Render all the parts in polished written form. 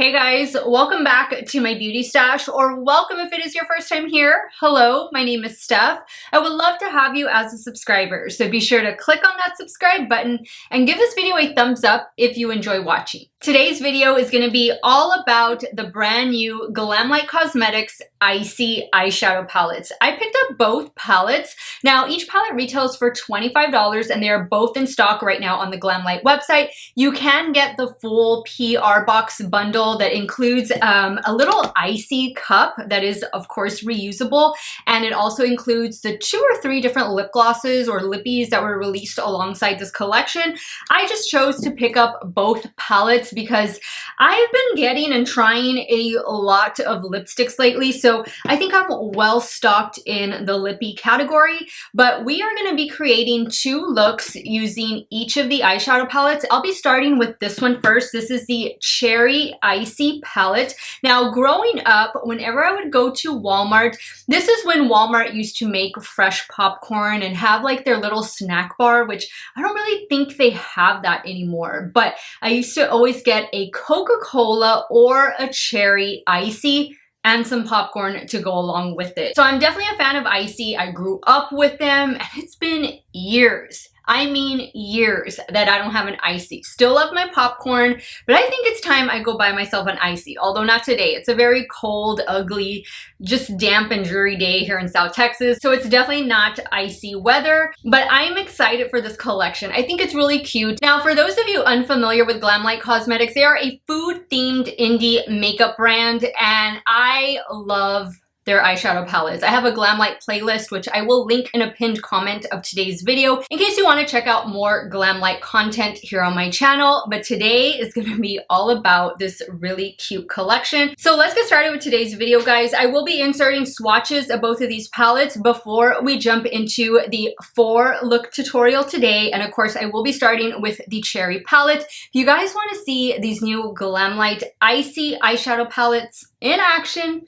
Hey guys, welcome back to my beauty stash, or welcome if it is your first time here. Hello, my name is Steff. I would love to have you as a subscriber, so be sure to click on that subscribe button and give this video a thumbs up if you enjoy watching. Today's video is going to be all about the brand new Glamlite Cosmetics ICEE eyeshadow palettes. I picked up both palettes. Now, each palette retails for $25 and they are both in stock right now on the Glamlite website. You can get the full PR box bundle that includes a little ICEE cup that is, of course, reusable. And it also includes the 2 or 3 different lip glosses or lippies that were released alongside this collection. I just chose to pick up both palettes because I've been getting and trying a lot of lipsticks lately, so I think I'm well stocked in the lippy category. But we are going to be creating 2 looks using each of the eyeshadow palettes. I'll be starting with this one first. This is the Cherry ICEE palette. Now, growing up, whenever I would go to Walmart, this is when Walmart used to make fresh popcorn and have like their little snack bar, which I don't really think they have that anymore. But I used to always get a Coca-Cola or a Cherry ICEE and some popcorn to go along with it. So I'm definitely a fan of ICEE. I grew up with them and it's been years. I mean years that I don't have an ICEE. Still love my popcorn, but I think it's time I go buy myself an ICEE, although not today. It's a very cold, ugly, just damp and dreary day here in South Texas, so it's definitely not ICEE weather, but I'm excited for this collection. I think it's really cute. Now, for those of you unfamiliar with Glamlite Cosmetics, they are a food-themed indie makeup brand, and I love their eyeshadow palettes. I have a Glamlite playlist, which I will link in a pinned comment of today's video in case you want to check out more Glamlite content here on my channel. But today is going to be all about this really cute collection. So let's get started with today's video, guys. I will be inserting swatches of both of these palettes before we jump into the 4-look tutorial today. And of course, I will be starting with the Cherry palette. If you guys want to see these new Glamlite ICEE eyeshadow palettes in action,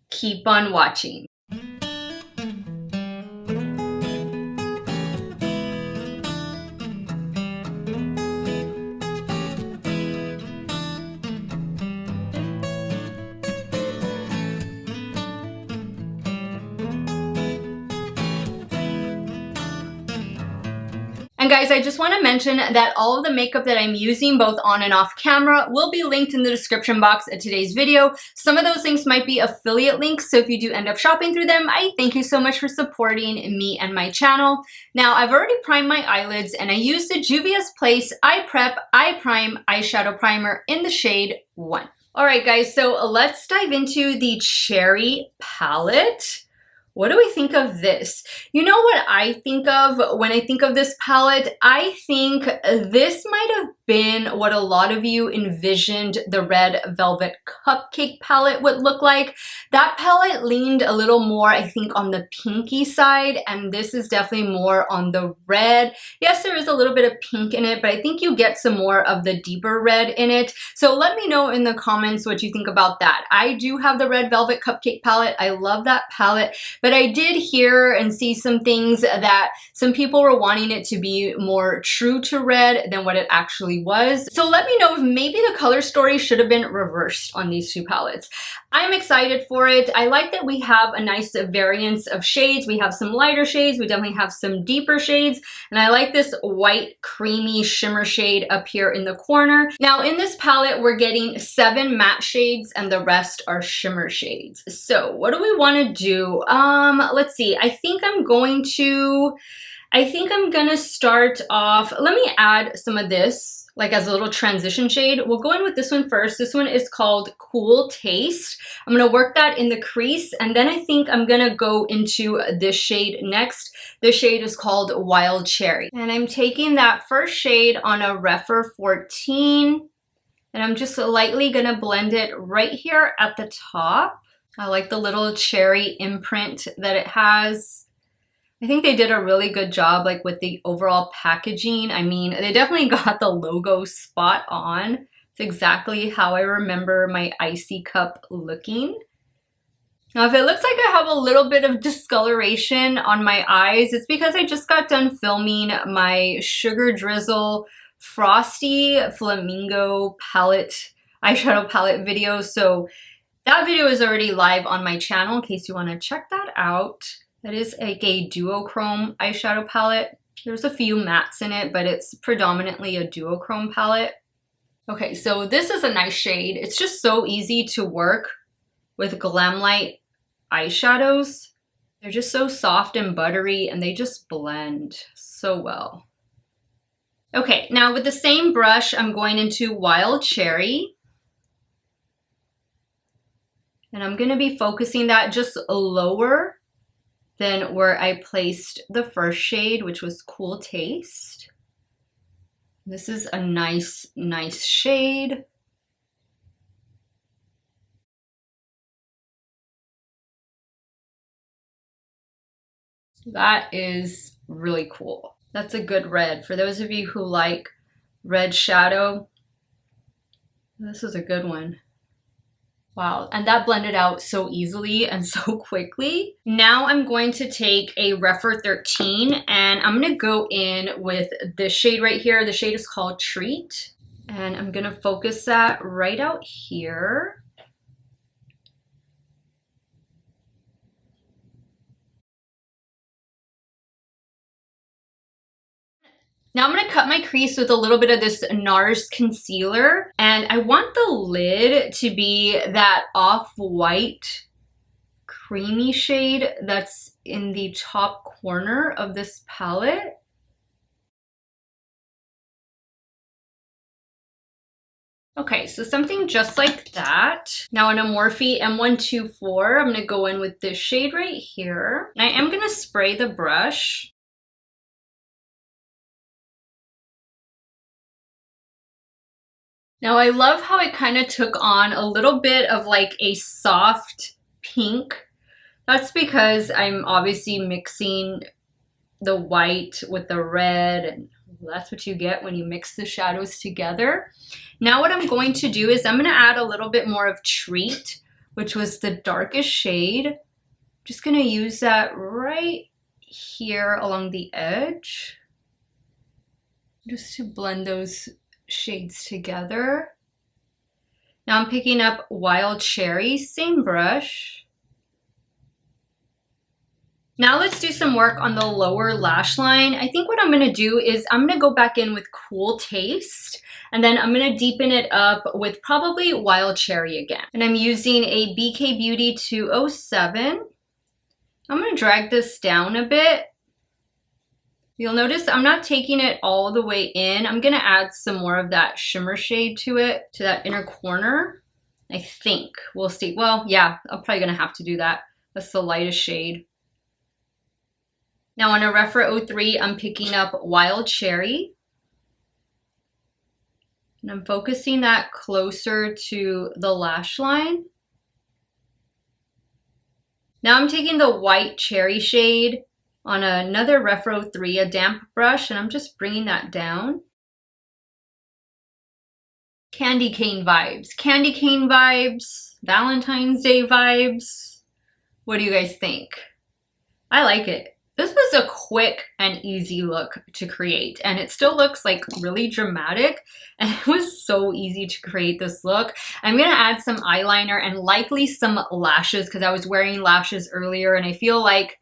keep on watching. And guys, I just want to mention that all of the makeup that I'm using, both on and off camera, will be linked in the description box of today's video. Some of those links might be affiliate links, so if you do end up shopping through them, I thank you so much for supporting me and my channel. Now, I've already primed my eyelids, and I used the Juvia's Place Eye Prep Eye Prime Eyeshadow Primer in the shade 1. Alright guys, so let's dive into the Cherry palette. What do we think of this? You know what I think of when I think of this palette? I think this might have been what a lot of you envisioned the Red Velvet Cupcake palette would look like. That palette leaned a little more, I think, on the pinky side, and this is definitely more on the red. Yes, there is a little bit of pink in it, but I think you get some more of the deeper red in it. So let me know in the comments what you think about that. I do have the Red Velvet Cupcake palette. I love that palette. But I did hear and see some things that some people were wanting it to be more true to red than what it actually was. So let me know if maybe the color story should have been reversed on these 2 palettes. I'm excited for it. I like that we have a nice variance of shades. We have some lighter shades. We definitely have some deeper shades. And I like this white creamy shimmer shade up here in the corner. Now in this palette, we're getting 7 matte shades and the rest are shimmer shades. So what do we want to do? Let's see. I think I'm gonna start off. Let me add some of this like as a little transition shade. We'll go in with this one first. This one is called Cool Taste. I'm gonna work that in the crease, and then I think I'm gonna go into this shade next. This shade is called Wild Cherry. And I'm taking that first shade on a Rephr 14, and I'm just lightly gonna blend it right here at the top. I like the little cherry imprint that it has. I think they did a really good job like with the overall packaging. I mean, they definitely got the logo spot on. It's exactly how I remember my ICEE cup looking. Now, if it looks like I have a little bit of discoloration on my eyes, it's because I just got done filming my Sugar Drizzle Frosty Flamingo palette eyeshadow palette video. So that video is already live on my channel in case you want to check that out. That is like a duochrome eyeshadow palette. There's a few mattes in it, but it's predominantly a duochrome palette. Okay, so this is a nice shade. It's just so easy to work with Glamlite eyeshadows. They're just so soft and buttery and they just blend so well. Okay, now with the same brush, I'm going into Wild Cherry. And I'm going to be focusing that just lower than where I placed the first shade, which was Cool Taste. This is a nice shade. That is really cool. That's a good red. For those of you who like red shadow, this is a good one. Wow, and that blended out so easily and so quickly. Now I'm going to take a Refer 13 and I'm gonna go in with this shade right here. The shade is called Treat. And I'm gonna focus that right out here. Now I'm going to cut my crease with a little bit of this NARS concealer, and I want the lid to be that off-white creamy shade that's in the top corner of this palette. Okay, so something just like that. Now on a Morphe M124, I'm going to go in with this shade right here. And I am going to spray the brush. Now I love how it kind of took on a little bit of like a soft pink. That's because I'm obviously mixing the white with the red, and that's what you get when you mix the shadows together. Now what I'm going to do is I'm going to add a little bit more of Treat, which was the darkest shade. Just going to use that right here along the edge, just to blend those shades together. Now I'm picking up Wild Cherry, same brush. Now let's do some work on the lower lash line. I think what I'm going to do is I'm going to go back in with Cool Taste, and then I'm going to deepen it up with probably Wild Cherry again. And I'm using a BK Beauty 207. I'm going to drag this down a bit. You'll notice I'm not taking it all the way in. I'm gonna add some more of that shimmer shade to it, to that inner corner. I think, we'll see. Well, yeah, I'm probably gonna have to do that. That's the lightest shade. Now on a Refer 03, I'm picking up Wild Cherry. And I'm focusing that closer to the lash line. Now I'm taking the White Cherry shade on another Refer 03, a damp brush, and I'm just bringing that down. Candy cane vibes. Candy cane vibes. Valentine's Day vibes. What do you guys think? I like it. This was a quick and easy look to create, and it still looks like really dramatic, and it was so easy to create this look. I'm gonna add some eyeliner and likely some lashes because I was wearing lashes earlier and I feel like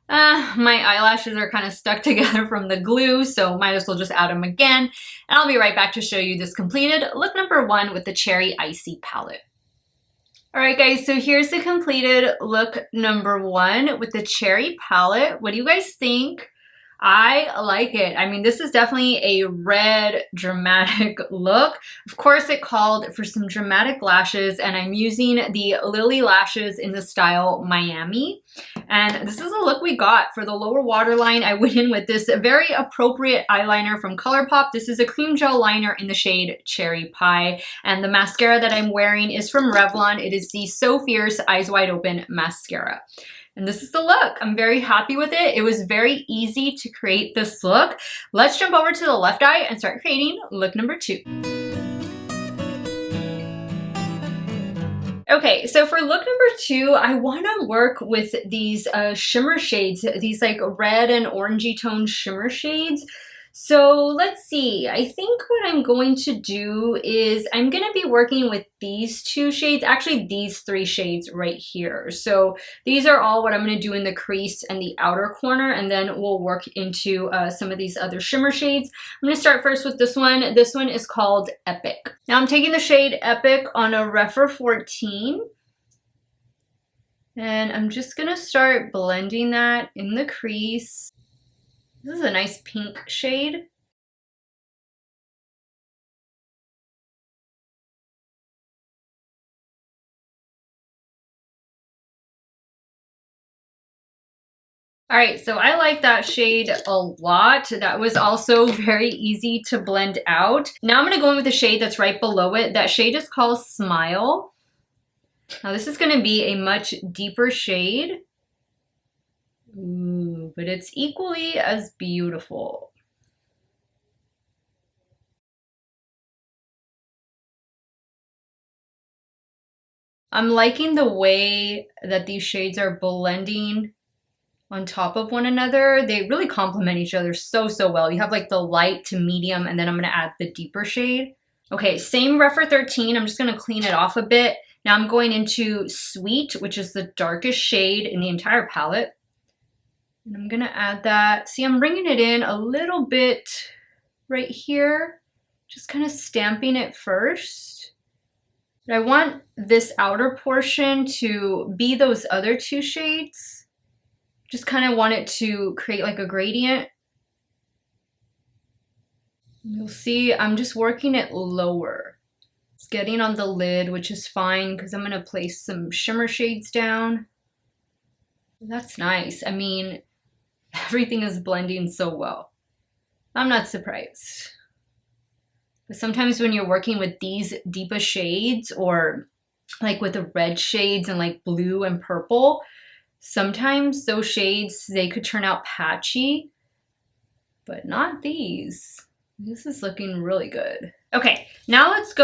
my eyelashes are kind of stuck together from the glue, so might as well just add them again. And I'll be right back to show you this completed look number 1 with the Cherry ICEE palette. Alright guys, so here's the completed look number 1 with the Cherry palette. What do you guys think? I like it. I mean, this is definitely a red dramatic look. Of course, it called for some dramatic lashes, and I'm using the Lilly Lashes in the style Miami. And this is the look we got. For the lower waterline, I went in with this very appropriate eyeliner from ColourPop. This is a cream gel liner in the shade Cherry Pie. And the mascara that I'm wearing is from Revlon. It is the So Fierce Eyes Wide Open mascara. And this is the look. I'm very happy with it. It was very easy to create this look. Let's jump over to the left eye and start creating look number 2. Okay, so for look number 2, I want to work with these shimmer shades, these like red and orangey tone shimmer shades. So let's see, I think what I'm going to do is I'm going to be working with these two shades, actually these three shades right here. So these are all what I'm going to do in the crease and the outer corner, and then we'll work into some of these other shimmer shades. I'm going to start first with this one. This one is called Epic. Now I'm taking the shade Epic on a Refer 14. And I'm just going to start blending that in the crease. This is a nice pink shade. All right, so I like that shade a lot. That was also very easy to blend out. Now I'm gonna go in with the shade that's right below it. That shade is called Smile. Now this is gonna be a much deeper shade. Ooh, but it's equally as beautiful. I'm liking the way that these shades are blending on top of one another. They really complement each other so well. You have like the light to medium, and then I'm gonna add the deeper shade. Okay, same Refer 13. I'm just gonna clean it off a bit. Now I'm going into Sweet, which is the darkest shade in the entire palette. And I'm gonna add that. See, I'm bringing it in a little bit right here, just kind of stamping it first. But I want this outer portion to be those other two shades. Just kind of want it to create like a gradient. You'll see I'm just working it lower. It's getting on the lid, which is fine because I'm gonna place some shimmer shades down. That's nice. I mean, everything is blending so well. I'm not surprised. But sometimes when you're working with these deeper shades, or like with the red shades and like blue and purple, sometimes those shades, they could turn out patchy, but not these. This is looking really good. Okay, now let's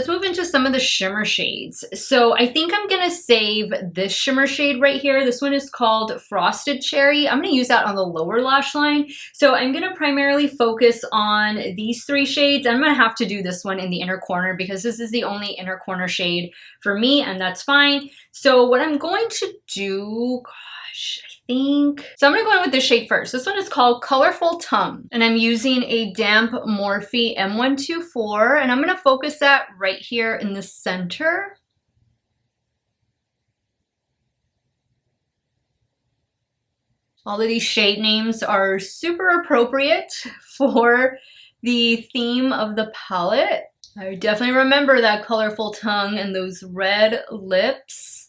move into some of the shimmer shades. So I think I'm gonna save this shimmer shade right here. This one is called Frosted Cherry. I'm gonna use that on the lower lash line. So I'm gonna primarily focus on these three shades. I'm gonna have to do this one in the inner corner because this is the only inner corner shade for me, and that's fine. So what I'm going to do, gosh, so I'm gonna go in with this shade first. This one is called Colorful Tongue, and I'm using a damp Morphe M124, and I'm gonna focus that right here in the center. All of these shade names are super appropriate for the theme of the palette. I definitely remember that colorful tongue and those red lips.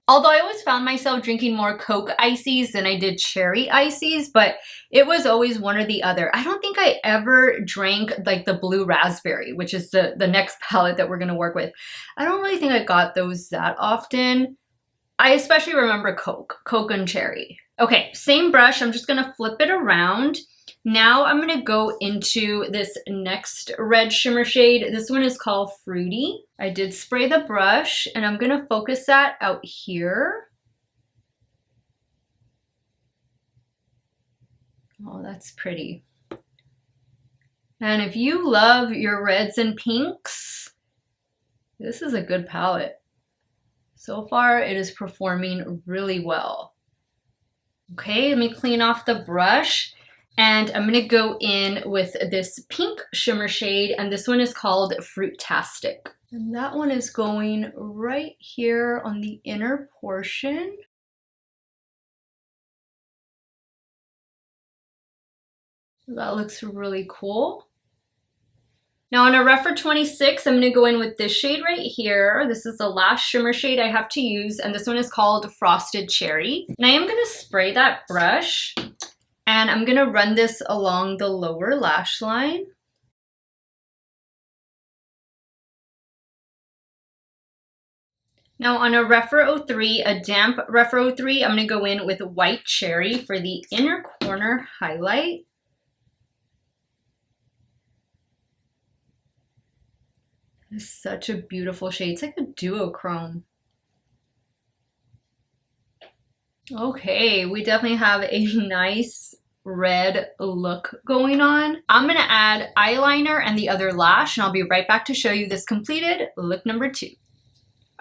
Although I always found myself drinking more Coke ICEEs than I did cherry ICEEs, but it was always one or the other. I don't think I ever drank like the blue raspberry, which is the next palette that we're gonna work with. I don't really think I got those that often. I especially remember Coke and cherry. Okay, same brush, I'm just gonna flip it around. Now I'm gonna go into this next red shimmer shade. This one is called Fruity. I did spray the brush, and I'm gonna focus that out here. Oh, that's pretty. And if you love your reds and pinks, this is a good palette. So far, it is performing really well. Okay, let me clean off the brush. And I'm gonna go in with this pink shimmer shade, and this one is called Fruitastic. And that one is going right here on the inner portion. That looks really cool. Now on a Refer 26, I'm gonna go in with this shade right here. This is the last shimmer shade I have to use, and this one is called Frosted Cherry. And I am gonna spray that brush, and I'm gonna run this along the lower lash line. Now on a Refer 03, a damp Refer 03, I'm gonna go in with White Cherry for the inner corner highlight. It's such a beautiful shade. It's like a duochrome. Okay, we definitely have a nice red look going on. I'm gonna add eyeliner and the other lash, and I'll be right back to show you this completed look number 2.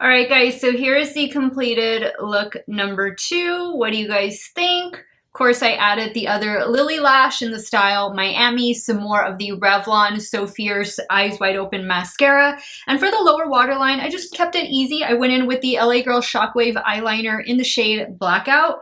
All right, guys, so here is the completed look number 2. What do you guys think? Of course, I added the other Lilly Lash in the style Miami, some more of the Revlon So Fierce Eyes Wide Open mascara. And for the lower waterline, I just kept it easy. I went in with the LA Girl Shockwave eyeliner in the shade Blackout.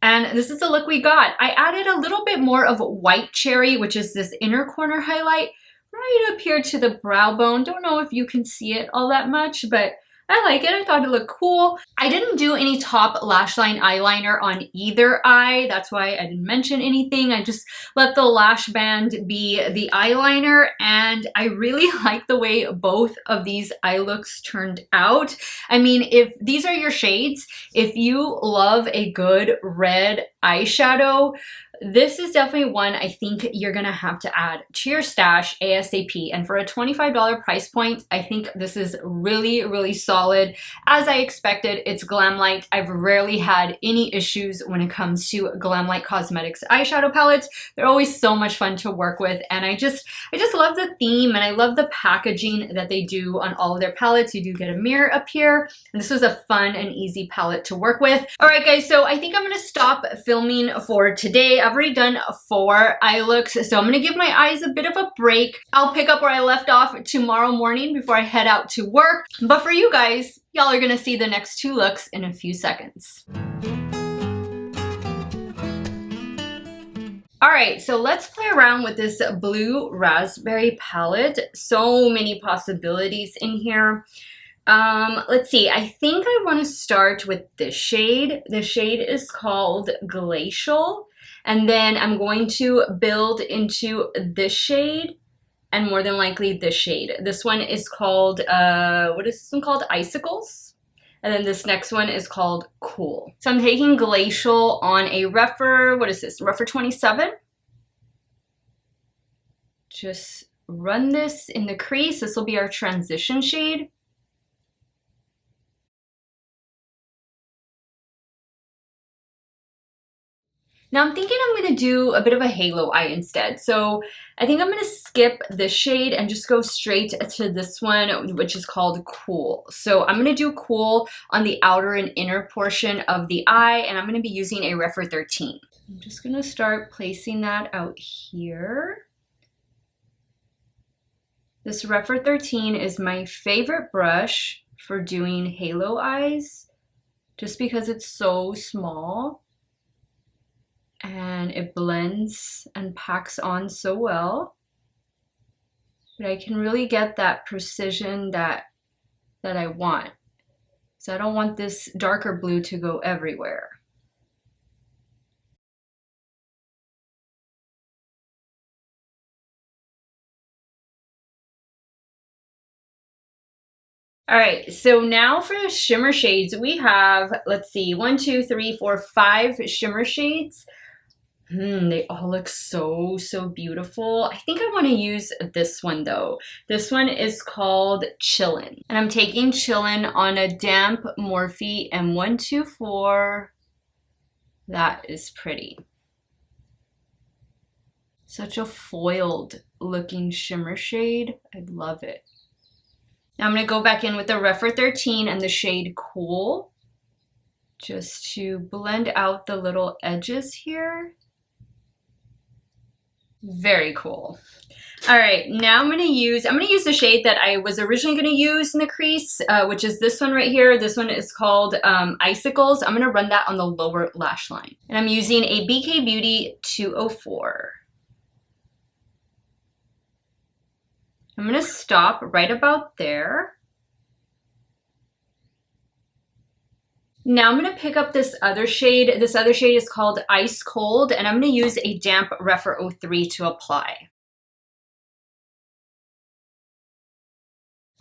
And this is the look we got. I added a little bit more of white cherry, which is this inner corner highlight right up here to the brow bone. Don't know if you can see it all that much, but I like it. I thought it looked cool. I didn't do any top lash line eyeliner on either eye. That's why I didn't mention anything. I just let the lash band be the eyeliner, and I really like the way both of these eye looks turned out. I mean, if these are your shades, if you love a good red eyeshadow, this is definitely one I think you're gonna have to add to your stash ASAP. And for a $25 price point, I think this is really, really solid. As I expected, it's Glamlite. I've rarely had any issues when it comes to Glamlite Cosmetics eyeshadow palettes. They're always so much fun to work with. And I just love the theme, and I love the packaging that they do on all of their palettes. You do get a mirror up here. And this was a fun and easy palette to work with. All right, guys, so I think I'm gonna stop filming for today. I've already done 4 eye looks, so I'm gonna give my eyes a bit of a break. I'll pick up where I left off tomorrow morning before I head out to work. But for you guys, y'all are gonna see the next 2 looks in a few seconds. All right, so let's play around with this blue raspberry palette. So many possibilities in here. Let's see, I think I want to start with this shade. The shade is called Glacial. And then I'm going to build into this shade, and more than likely this shade. This one is called, what is this one called? Icicles. And then this next one is called Cool. So I'm taking Glacial on a Rephr, what is this, Rephr 27? Just run this in the crease. This will be our transition shade. Now I'm thinking I'm gonna do a bit of a halo eye instead. So I think I'm gonna skip this shade and just go straight to this one, which is called Cool. So I'm gonna do Cool on the outer and inner portion of the eye, and I'm gonna be using a Rephr 13. I'm just gonna start placing that out here. This Rephr 13 is my favorite brush for doing halo eyes, just because it's so small. And it blends and packs on so well. But I can really get that precision that I want. So I don't want this darker blue to go everywhere. All right, so now for the shimmer shades, we have, let's see, 1, 2, 3, 4, 5 shimmer shades. They all look so, so beautiful. I think I want to use this one though. This one is called Chillin'. And I'm taking Chillin' on a damp Morphe M124. That is pretty. Such a foiled looking shimmer shade. I love it. Now I'm going to go back in with the Rephr 13 and the shade Cool, just to blend out the little edges here. Very cool. All right, now I'm gonna use the shade that I was originally gonna use in the crease, which is this one right here. This one is called Icicles. I'm gonna run that on the lower lash line. And I'm using a BK Beauty 204. I'm gonna stop right about there. Now I'm going to pick up this other shade. This other shade is called Ice Cold, and I'm going to use a damp Rephr 03 to apply.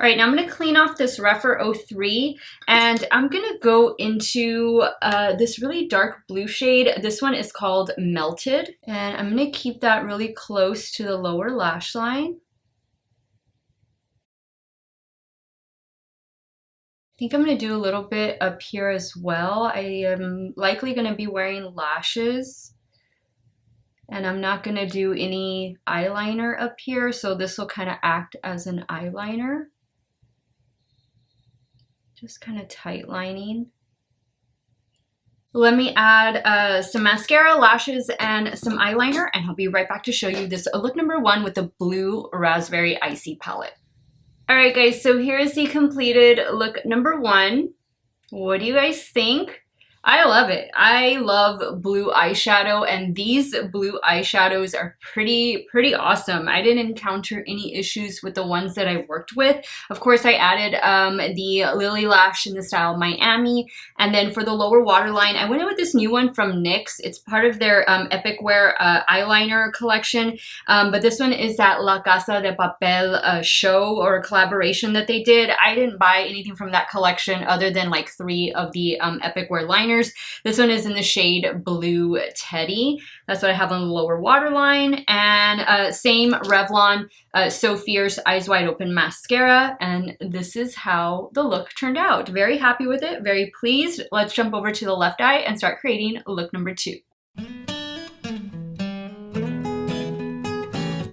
All right, now I'm going to clean off this Rephr 03, and I'm going to go into this really dark blue shade. This one is called Melted, and I'm going to keep that really close to the lower lash line. I think I'm going to do a little bit up here as well. I am likely going to be wearing lashes, and And I'm not gonna do any eyeliner up here, so this will kind of act as an eyeliner. Just kind of tight lining. Let me add some mascara, lashes, and some eyeliner, and I'll be right back to show you this look number 1 with the blue raspberry ICEE palette. All right, guys, so here is the completed look number 1. What do you guys think? I love it. I love blue eyeshadow, and these blue eyeshadows are pretty awesome. I didn't encounter any issues with the ones that I worked with. Of course, I added the Lilly Lash in the style Miami, and then for the lower waterline, I went in with this new one from NYX. It's part of their Epic Wear eyeliner collection, but this one is that La Casa de Papel show or collaboration that they did. I didn't buy anything from that collection other than like 3 of the Epic Wear liners. This one is in the shade Blue Teddy. That's what I have on the lower waterline. And same Revlon So Fierce Eyes Wide Open mascara. And this is how the look turned out. Very happy with it, very pleased. Let's jump over to the left eye and start creating look number 2.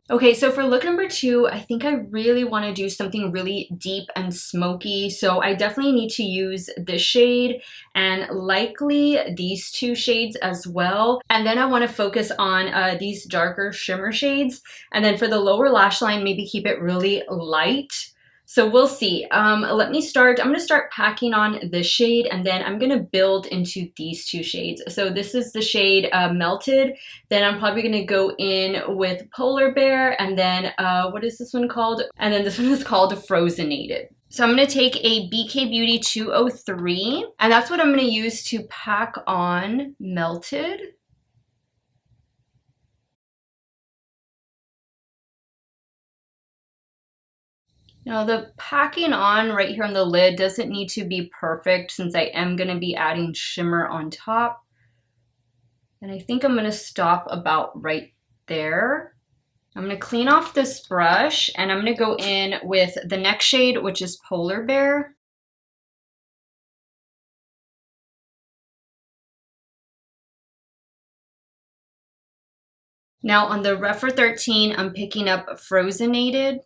Okay, so for look number 2, I think I really want to do something really deep and smoky. So I definitely need to use this shade and likely these 2 shades as well. And then I want to focus on these darker shimmer shades. And then for the lower lash line, maybe keep it really light. So we'll see. Let me start. I'm going to start packing on this shade, and then I'm going to build into these 2 shades. So this is the shade Melted. Then I'm probably going to go in with Polar Bear, and then what is this one called? And then this one is called Frozenated. So I'm going to take a BK Beauty 203, and that's what I'm going to use to pack on Melted. Now the packing on right here on the lid doesn't need to be perfect since I am going to be adding shimmer on top. And I think I'm going to stop about right there. I'm going to clean off this brush, and I'm going to go in with the next shade, which is Polar Bear. Now on the Refer 13, I'm picking up Frozenated.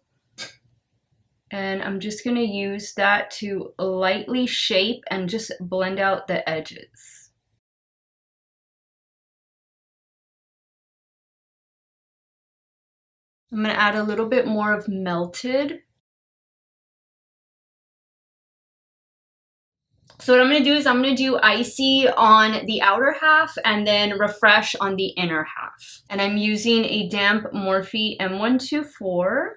And I'm just going to use that to lightly shape and just blend out the edges. I'm going to add a little bit more of Melted. So what I'm going to do is I'm going to do ICEE on the outer half and then Refresh on the inner half. And I'm using a damp Morphe M124.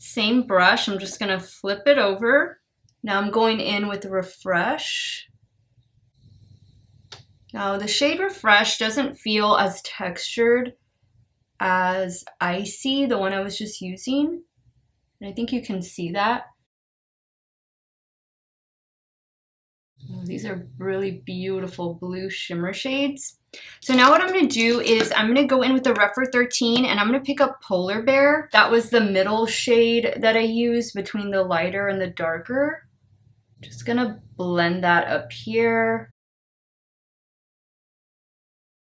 Same brush, I'm just gonna flip it over. Now I'm going in with Refresh. Now the shade Refresh doesn't feel as textured as ICEE, the one I was just using. And I think you can see that. Oh, these are really beautiful blue shimmer shades. So now what I'm going to do is I'm going to go in with the Refer 13 and I'm going to pick up Polar Bear. That was the middle shade that I used between the lighter and the darker. Just going to blend that up here.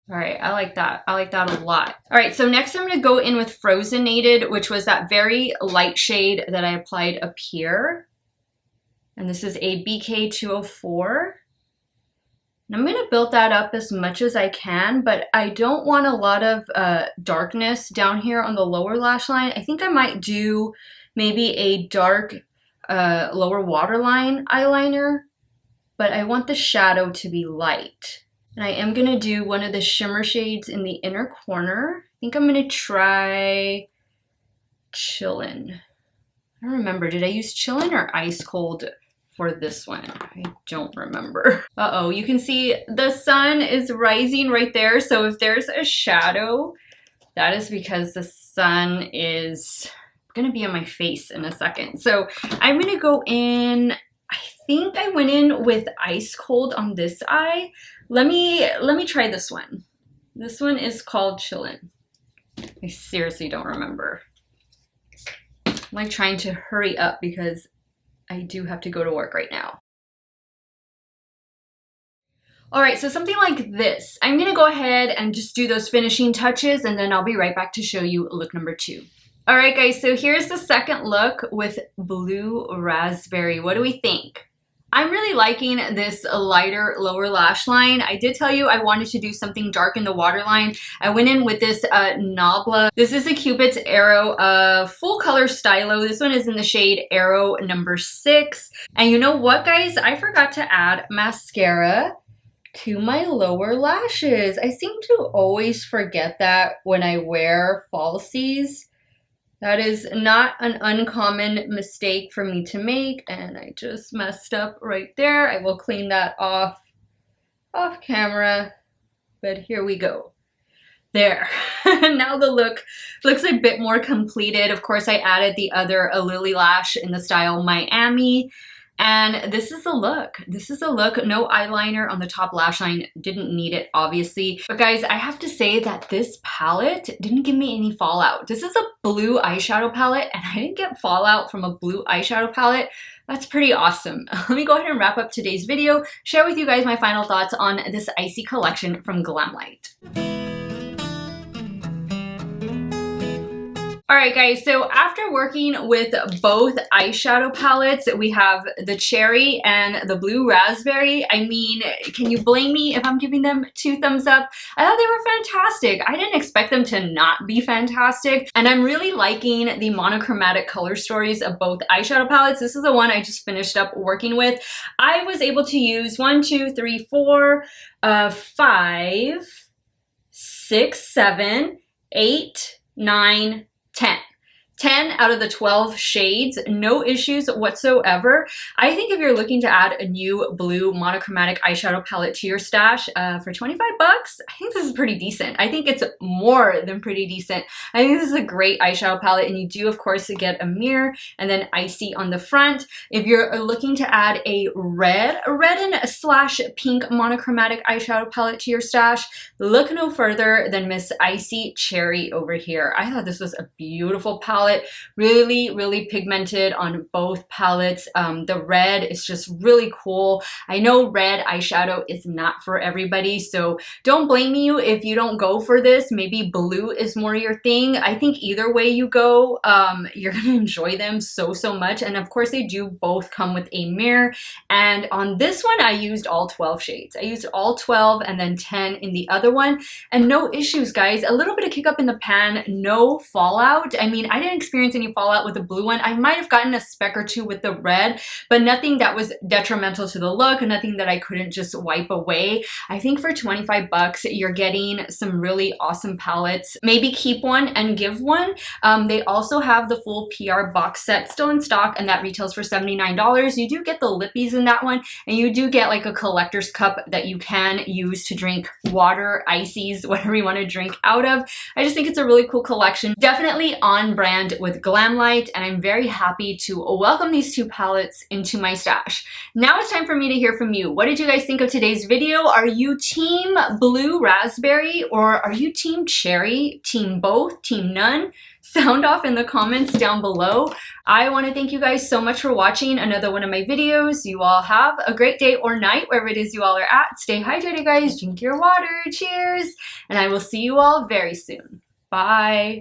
All right, I like that. I like that a lot. All right, so next I'm going to go in with Frozenated, which was that very light shade that I applied up here. And this is a BK 204. And I'm going to build that up as much as I can, but I don't want a lot of darkness down here on the lower lash line. I think I might do maybe a dark lower waterline eyeliner, but I want the shadow to be light. And I am going to do one of the shimmer shades in the inner corner. I think I'm going to try Chillin'. I don't remember, did I use Chillin' or Ice Cold for this one? I don't remember. Uh-oh, you can see the sun is rising right there. So if there's a shadow, that is because the sun is gonna be on my face in a second. So I'm gonna go in, I think I went in with Ice Cold on this eye. Let me try this one. This one is called Chillin'. I seriously don't remember. I'm like trying to hurry up because I do have to go to work right now. All right, so something like this. I'm gonna go ahead and just do those finishing touches, and then I'll be right back to show you look number 2. All right, guys, so here's the second look with Blue Raspberry. What do we think? I'm really liking this lighter lower lash line. I did tell you I wanted to do something dark in the waterline. I went in with this Nabla. This is a Cupid's Arrow full color stylo. This one is in the shade Arrow number 6. And you know what, guys? I forgot to add mascara to my lower lashes. I seem to always forget that when I wear falsies. That is not an uncommon mistake for me to make, and I just messed up right there. I will clean that off camera, but here we go. There. Now the look looks a bit more completed. Of course, I added the other Lilly Lash in the style Miami. And this is a look. This is a look. No eyeliner on the top lash line. Didn't need it, obviously. But guys, I have to say that this palette didn't give me any fallout. This is a blue eyeshadow palette, and I didn't get fallout from a blue eyeshadow palette. That's pretty awesome. Let me go ahead and wrap up today's video, share with you guys my final thoughts on this ICEE collection from Glamlite. All right, guys, so after working with both eyeshadow palettes, we have the cherry and the blue raspberry. I mean, can you blame me if I'm giving them 2 thumbs up? I thought they were fantastic. I didn't expect them to not be fantastic. And I'm really liking the monochromatic color stories of both eyeshadow palettes. This is the one I just finished up working with. I was able to use 1, 2, 3, 4, 5, 6, 7, 8, 9, 10. 10 out of the 12 shades, no issues whatsoever. I think if you're looking to add a new blue monochromatic eyeshadow palette to your stash for 25 bucks, I think this is pretty decent. I think it's more than pretty decent. I think this is a great eyeshadow palette, and you do, of course, get a mirror and then ICEE on the front. If you're looking to add a red and / pink monochromatic eyeshadow palette to your stash, look no further than Miss ICEE Cherry over here. I thought this was a beautiful palette. Really pigmented on both palettes. The red is just really cool. I know red eyeshadow is not for everybody, so don't blame you if you don't go for this. Maybe blue is more your thing. I think either way you go, you're gonna enjoy them so much. And of course, they do both come with a mirror. And on this one, I used all 12 shades. I used all 12 and then 10 in the other one, and no issues, guys. A little bit of kick up in the pan, no fallout. I mean, I didn't experience any fallout with the blue one. I might have gotten a speck or 2 with the red, but nothing that was detrimental to the look, nothing that I couldn't just wipe away. I think for 25 bucks, you're getting some really awesome palettes. Maybe keep one and give one. They also have the full PR box set still in stock, and that retails for $79. You do get the lippies in that one, and you do get like a collector's cup that you can use to drink water, ices, whatever you want to drink out of. I just think it's a really cool collection. Definitely on brand with Glamlite, and I'm very happy to welcome these 2 palettes into my stash. Now it's time for me to hear from you. What did you guys think of today's video? Are you team blue raspberry, or are you team cherry? Team both? Team none? Sound off in the comments down below. I want to thank you guys so much for watching another one of my videos. You all have a great day or night, wherever it is you all are at. Stay hydrated, guys. Drink your water. Cheers. And I will see you all very soon. Bye.